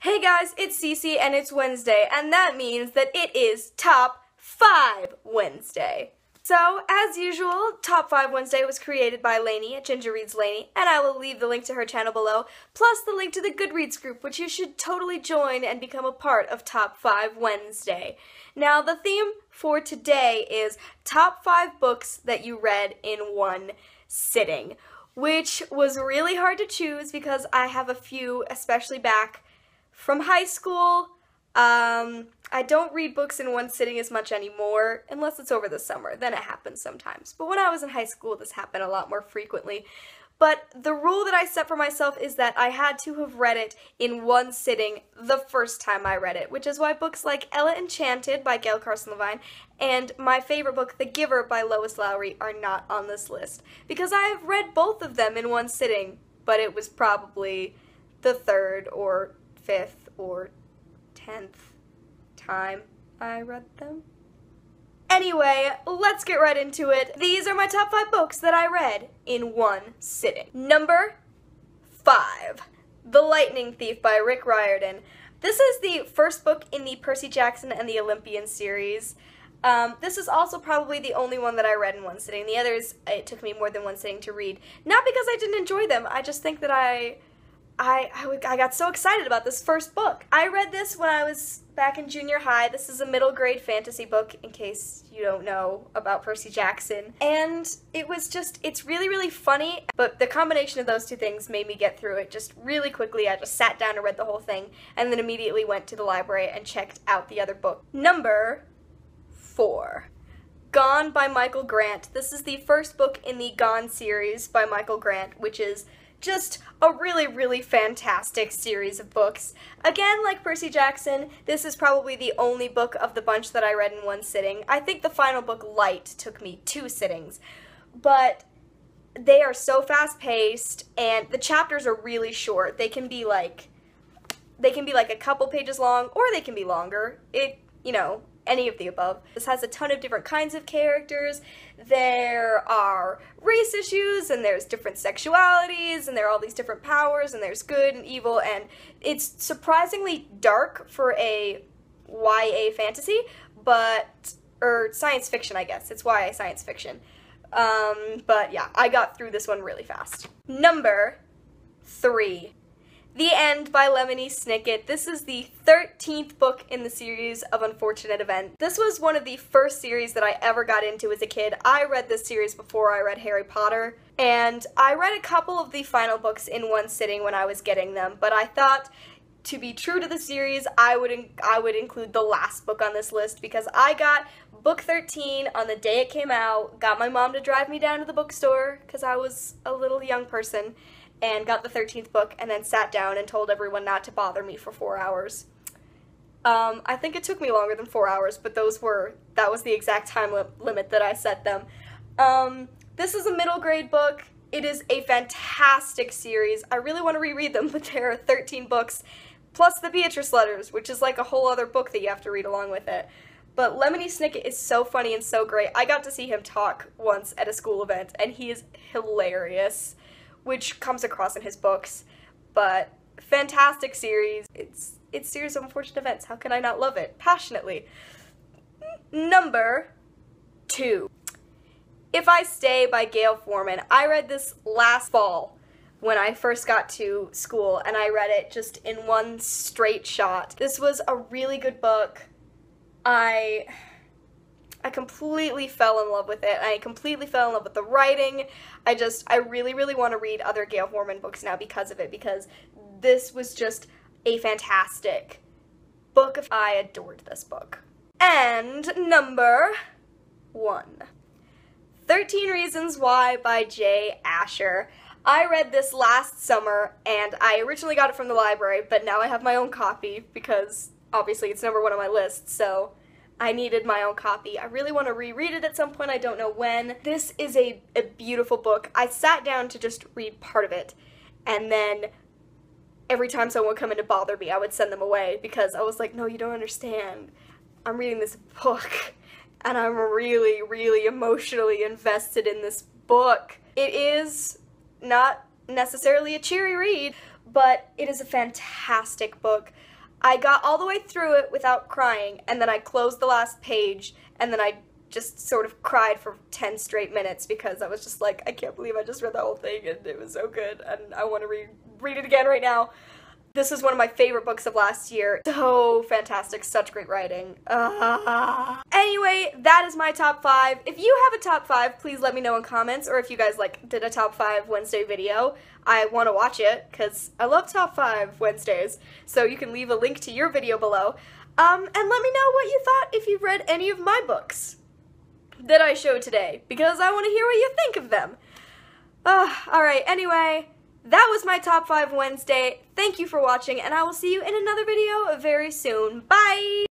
Hey guys, it's Cece and it's Wednesday, and that means that it is Top 5 Wednesday. So, as usual, Top 5 Wednesday was created by Lainey at Ginger Reads Lainey, and I will leave the link to her channel below, plus the link to the Goodreads group, which you should totally join and become a part of Top 5 Wednesday. Now, the theme for today is Top 5 Books that you read in one sitting, which was really hard to choose because I have a few, especially back from high school. I don't read books in one sitting as much anymore, unless it's over the summer. Then it happens sometimes. But when I was in high school, this happened a lot more frequently. But the rule that I set for myself is that I had to have read it in one sitting the first time I read it, which is why books like Ella Enchanted by Gail Carson Levine and my favorite book, The Giver by Lois Lowry, are not on this list. Because I have read both of them in one sitting, but it was probably the third or fifth or 10th time I read them. Anyway, let's get right into it. These are my top 5 books that I read in one sitting. Number 5, The Lightning Thief by Rick Riordan. This is the first book in the Percy Jackson and the Olympian series. This is also probably the only one that I read in one sitting. The others, it took me more than one sitting to read. Not because I didn't enjoy them, I just think that I got so excited about this first book. I read this when I was back in junior high. This is a middle grade fantasy book, in case you don't know about Percy Jackson. And it was just, it's really, really funny, but the combination of those two things made me get through it just really quickly. I just sat down and read the whole thing, and then immediately went to the library and checked out the other book. Number 4. Gone by Michael Grant. This is the first book in the Gone series by Michael Grant, which is just a really, really fantastic series of books. Again, like Percy Jackson, this is probably the only book of the bunch that I read in one sitting. I think the final book, Light, took me 2 sittings, but they are so fast-paced, and the chapters are really short. They can be like a couple pages long, or they can be longer. Any of the above. This has a ton of different kinds of characters. There are race issues, and there's different sexualities, and there are all these different powers, and there's good and evil, and it's surprisingly dark for a YA fantasy, or science fiction, I guess. It's YA science fiction. But yeah, I got through this one really fast. Number 3. The End by Lemony Snicket. This is the 13th book in the series of Unfortunate Events. This was one of the first series that I ever got into as a kid. I read this series before I read Harry Potter, and I read a couple of the final books in one sitting when I was getting them, but I thought, to be true to the series, I would include the last book on this list, because I got book 13 on the day it came out, got my mom to drive me down to the bookstore, because I was a little young person, and got the 13th book, and then sat down and told everyone not to bother me for 4 hours. I think it took me longer than 4 hours, but that was the exact time limit that I set them. This is a middle grade book. It is a fantastic series. I really want to reread them, but there are 13 books, plus the Beatrice letters, which is like a whole other book that you have to read along with it. But Lemony Snicket is so funny and so great. I got to see him talk once at a school event, and he is hilarious, which comes across in his books. But fantastic series. It's series of unfortunate events. How can I not love it passionately? Number 2. If I Stay by Gail Forman. I read this last fall when I first got to school, and I read it just in one straight shot. This was a really good book. I completely fell in love with it. I completely fell in love with the writing. I really, really want to read other Gail Forman books now because of it, because this was just a fantastic book. I adored this book. And number 1. 13 Reasons Why by Jay Asher. I read this last summer, and I originally got it from the library, but now I have my own copy because obviously it's number 1 on my list, so I needed my own copy. I really want to reread it at some point, I don't know when. This is a beautiful book. I sat down to just read part of it, and then every time someone would come in to bother me, I would send them away, because I was like, no, you don't understand. I'm reading this book, and I'm really, really emotionally invested in this book. It is not necessarily a cheery read, but it is a fantastic book. I got all the way through it without crying, and then I closed the last page, and then I just sort of cried for 10 straight minutes because I was just like, I can't believe I just read the whole thing, and it was so good, and I want to read it again right now. This was one of my favorite books of last year. So fantastic, such great writing. Anyway, that is my top 5. If you have a top 5, please let me know in comments, or if you guys did a top 5 Wednesday video, I want to watch it, because I love top 5 Wednesdays, so you can leave a link to your video below, and let me know what you thought if you've read any of my books that I showed today, because I want to hear what you think of them. Alright, anyway, that was my top 5 Wednesday. Thank you for watching, and I will see you in another video very soon. Bye!